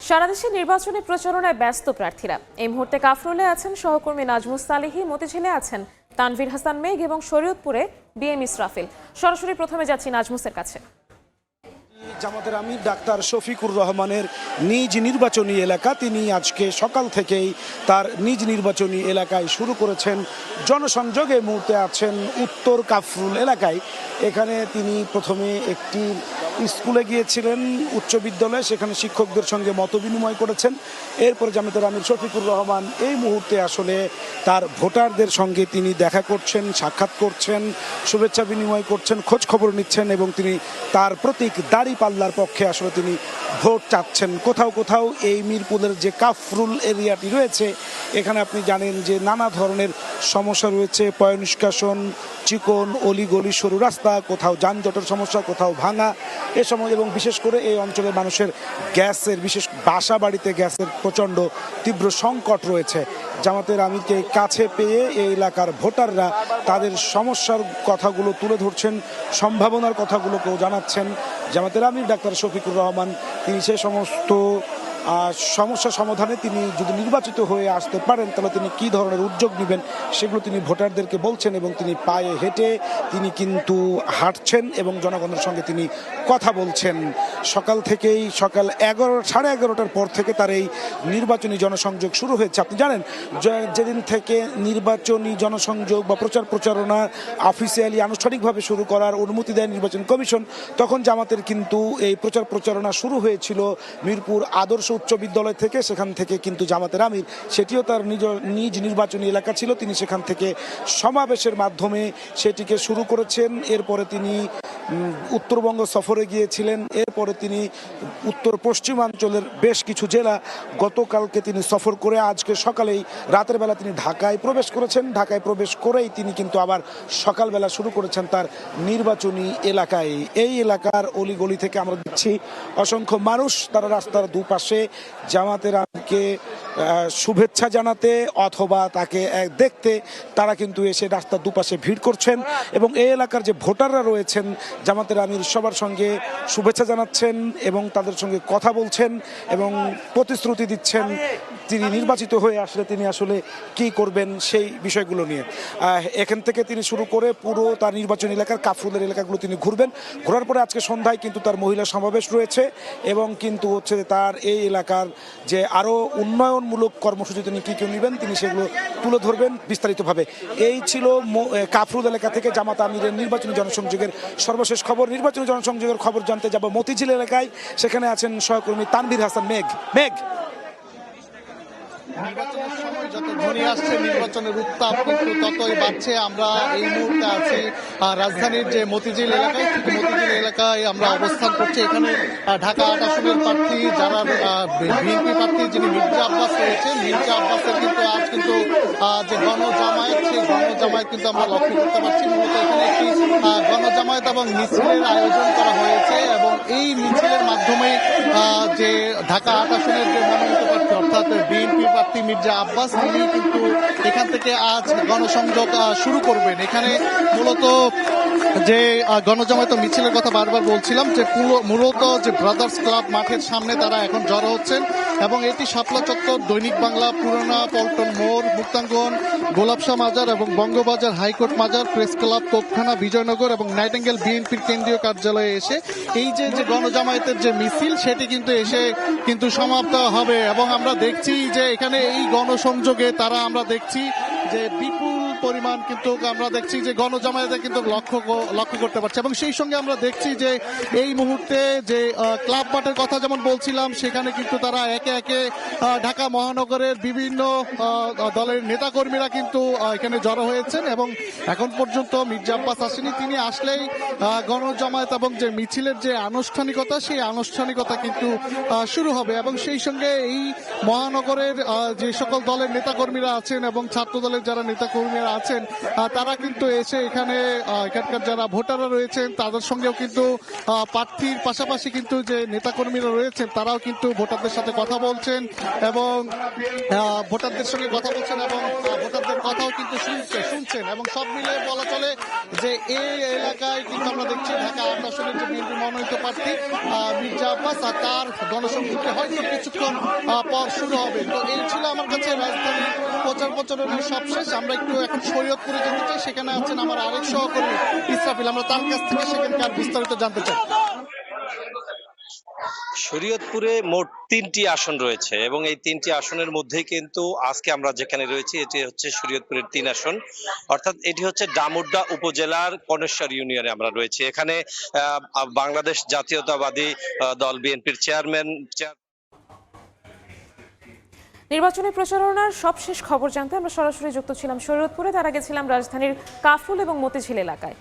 সারা দেশে নির্বাচনী প্রচারণায় ব্যস্ত প্রার্থীরা। এই মুহূর্তে কাফরুলে আছেন সহকর্মী নাজমুস সালেহী, মতিঝিলে আছেন তানভীর হাসান মেঘ এবং শরীয়তপুরে বিএম ইসরাফিল। সরাসরি প্রথমে যাচ্ছি নাজমুসের কাছে। জামাতের আমির ডাক্তার শফিকুর রহমানের নিজ নির্বাচনী এলাকা, তিনি আজকে সকাল থেকেই তার নিজ নির্বাচনী এলাকায় শুরু করেছেন জনসংযোগ। এই মুহূর্তে আছেন উত্তর কাফরুল এলাকায়। এখানে তিনি প্রথমে একটি স্কুলে গিয়েছিলেন, উচ্চ বিদ্যালয়ে, সেখানে শিক্ষকদের সঙ্গে মতবিনিময় করেছেন। এরপরে জামাতের আমির শফিকুর রহমান এই মুহূর্তে আসলে তার ভোটারদের সঙ্গে তিনি দেখা করছেন, সাক্ষাৎ করছেন, শুভেচ্ছা বিনিময় করছেন, খোঁজ খবর নিচ্ছেন এবং তিনি তার প্রতীক দাঁড়িপাল্লার পক্ষে আসলে তিনি ভোট চাচ্ছেন। কোথাও কোথাও এই মিরপুরের যে কাফরুল এরিয়াটি রয়েছে, এখানে আপনি জানেন যে নানা ধরনের সমস্যা রয়েছে, পয় নিষ্কাশন, চিকন অলিগলি, সরু রাস্তা, কোথাও যানজটের সমস্যা, কোথাও ভাঙা এ সময়, এবং বিশেষ করে এই অঞ্চলের মানুষের গ্যাসের, বিশেষ বাসা বাড়িতে গ্যাসের প্রচণ্ড তীব্র সংকট রয়েছে। জামাতের আমিরকে কাছে পেয়ে এই এলাকার ভোটাররা তাদের সমস্যার কথাগুলো তুলে ধরছেন, সম্ভাবনার কথাগুলোকেও জানাচ্ছেন। জামাতের আমির ডাক্তার শফিকুর রহমান তিনি সে সমস্ত সমস্যা সমাধানে তিনি যদি নির্বাচিত হয়ে আসতে পারেন তাহলে তিনি কী ধরনের উদ্যোগ নেবেন সেগুলো তিনি ভোটারদেরকে বলছেন, এবং তিনি পায়ে হেঁটে তিনি কিন্তু হাঁটছেন এবং জনগণের সঙ্গে তিনি কথা বলছেন। সকাল থেকেই সকাল 11:30টার পর থেকে তার এই নির্বাচনী জনসংযোগ শুরু হয়েছে। আপনি জানেন যেদিন থেকে নির্বাচনী জনসংযোগ বা প্রচারণা অফিসিয়ালি আনুষ্ঠানিকভাবে শুরু করার অনুমতি দেয় নির্বাচন কমিশন, তখন জামাতের কিন্তু এই প্রচারণা শুরু হয়েছিল মিরপুর আদর্শ উচ্চ বিদ্যালয় থেকে। সেখান থেকে কিন্তু জামাতের আমির, সেটিও তার নিজ নির্বাচনী এলাকা ছিল, তিনি সেখান থেকে সমাবেশের মাধ্যমে সেটিকে শুরু করেছেন। এরপরে তিনি উত্তরবঙ্গ সফরে গিয়েছিলেন। এরপরে তিনি উত্তর পশ্চিমাঞ্চলের বেশ কিছু জেলা গতকালকে তিনি সফর করে আজকে সকালেই রাতের বেলা তিনি ঢাকায় প্রবেশ করেছেন। ঢাকায় প্রবেশ করেই তিনি কিন্তু আবার সকালবেলা শুরু করেছেন তার নির্বাচনী এলাকায়। এই এলাকার অলিগলি থেকে আমরা দেখছি অসংখ্য মানুষ তারা রাস্তার দুপাশে জামাতের আমিরকে শুভেচ্ছা জানাতে অথবা তাকে দেখতে তারা কিন্তু এসে রাস্তার দুপাশে ভিড় করছেন, এবং এই এলাকার যে ভোটাররা রয়েছেন জামাতের আমির সবার সঙ্গে শুভেচ্ছা জানাচ্ছেন এবং তাদের সঙ্গে কথা বলছেন এবং প্রতিশ্রুতি দিচ্ছেন তিনি নির্বাচিত হয়ে আসলে তিনি আসলে কি করবেন সেই বিষয়গুলো নিয়ে। এখান থেকে তিনি শুরু করে পুরো তার নির্বাচনী এলাকার কাফরুলের এলাকাগুলো তিনি ঘুরবেন। ঘোরার পরে আজকে সন্ধ্যায় কিন্তু তার মহিলা সমাবেশ রয়েছে এবং কিন্তু হচ্ছে তার এই এলাকার যে আরও উন্নয়নমূলক কর্মসূচি তিনি কী কী নেবেন তিনি সেগুলো তুলে ধরবেন বিস্তারিতভাবে। এই ছিল কাফরুল এলাকা থেকে জামাত আমিরের নির্বাচনী জনসংযোগের সর্বশেষ খবর। নির্বাচনী জনসংযোগের খবর জানতে যাব মতিঝিল এলাকায়, সেখানে আছেন সহকর্মী তানভীর হাসান মেঘ। নির্বাচনের সময় যত ঘনিয়ে আসছে নির্বাচনের উত্তাপ কিন্তু ততই বাড়ছে। আমরা এই মুহূর্তে আছি রাজধানীর যে মতিঝিল এলাকায়, ঠিক মতিঝিল এলাকায় আমরা অবস্থান করছি। এখানে ঢাকা ৮ আসনের প্রার্থী যারা বিএনপি প্রার্থী যিনি মির্জা আব্বাস রয়েছেন, মির্জা আব্বাসের কিন্তু আজ কিন্তু যে গণজামায়াত, সেই গণজামায়াত কিন্তু আমরা লক্ষ্য করতে পারছি। মূলত এখানে একটি গণজামায়াত এবং মিছিলের আয়োজন করা হয়েছে এবং এই মিছিলের মাধ্যমে যে ঢাকা ৮ আসনের যে মনোনীত প্রার্থী অর্থাৎ বিএনপি প্রার্থী মির্জা আব্বাস, তিনি কিন্তু এখান থেকে আজ গণসংযোগ শুরু করবেন। এখানে মূলত যে গণজামায়াত মিছিলের কথা বারবার বলছিলাম, যে মূলত যে ব্রাদার্স ক্লাব মাঠের সামনে তারা এখন জড়ো হচ্ছেন এবং এটি শাপলা চত্বর, দৈনিক বাংলা, পুরানা পল্টন মোড়, মুক্তাঙ্গন, গোলাপশাহ মাজার এবং বঙ্গবাজার, হাইকোর্ট মাজার, প্রেস ক্লাব, তোপখানা, বিজয়নগর এবং নাইটেঙ্গেল বিএনপির কেন্দ্রীয় কার্যালয়ে এসে এই যে গণজামায়াতের যে মিছিল সেটি কিন্তু এসে কিন্তু সমাপ্ত হবে। এবং আমরা দেখছি যে এখানে এই গণসংযোগে তারা আমরা দেখছি যে বিপুল পরিমাণ কিন্তু আমরা দেখছি যে গণজামায়াতে কিন্তু লক্ষ্য করতে পারছি। এবং সেই সঙ্গে আমরা দেখছি যে এই মুহূর্তে যে ক্লাব মাঠের কথা যেমন বলছিলাম, সেখানে কিন্তু তারা একে একে ঢাকা মহানগরের বিভিন্ন দলের নেতাকর্মীরা কিন্তু এখানে জড়ো হয়েছেন এবং এখন পর্যন্ত মির্জা আব্বাস আসেনি। তিনি আসলেই গণজামায়াত এবং যে মিছিলের যে আনুষ্ঠানিকতা, সেই আনুষ্ঠানিকতা কিন্তু শুরু হবে। এবং সেই সঙ্গে এই মহানগরের যে সকল দলের নেতাকর্মীরা আছেন এবং ছাত্র দলের যারা নেতাকর্মীরা যারা আছেন তারা কিন্তু এসে এখানে এখানকার যারা ভোটাররা রয়েছেন তাদের সঙ্গেও কিন্তু প্রার্থীর পাশাপাশি কিন্তু যে নেতাকর্মীরা রয়েছেন তারাও কিন্তু ভোটারদের সাথে কথা বলছেন এবং ভোটারদের সঙ্গে কথা বলছেন এবং ভোটারদের কথাও কিন্তু শুনছেন এবং সব মিলে বলা চলে যে এই এলাকায় কিন্তু আমরা দেখছি ঢাকা ৮ আসনের যে বিএনপি মনোনীত প্রার্থী মির্জা আব্বাস আর তার গণসংযোগকে হয়তো কিছুক্ষণ পর শুরু হবে। তো এই ছিল আমার কাছে রাজধানী প্রচার প্রচারণের সবশেষ। আমরা একটু এখন শরীয়তপুরে যেতে চাই, সেখানে আছেন আমার আরেক সহকর্মী ইসরাফিল, আমরা তার কাছ থেকে সেখানকার বিস্তারিত জানতে চাই। শরীয়তপুরে মোট ৩টি আসন রয়েছে এবং এই ৩টি আসনের মধ্যেই কিন্তু আজকে আমরা যেখানে রয়েছি এটি হচ্ছে শরীয়তপুরের ৩ আসন, অর্থাৎ এটি হচ্ছে ডামুড্ডা উপজেলার কনেশ্বর ইউনিয়নে আমরা রয়েছি। এখানে বাংলাদেশ জাতীয়তাবাদী দল বিএনপির চেয়ারম্যান নির্বাচনী প্রচারণার সবশেষ খবর জানতে আমরা সরাসরি যুক্ত ছিলাম শরীয়তপুরে। তার আগে ছিলাম রাজধানীর কাফরুল এবং মতিঝিল এলাকায়।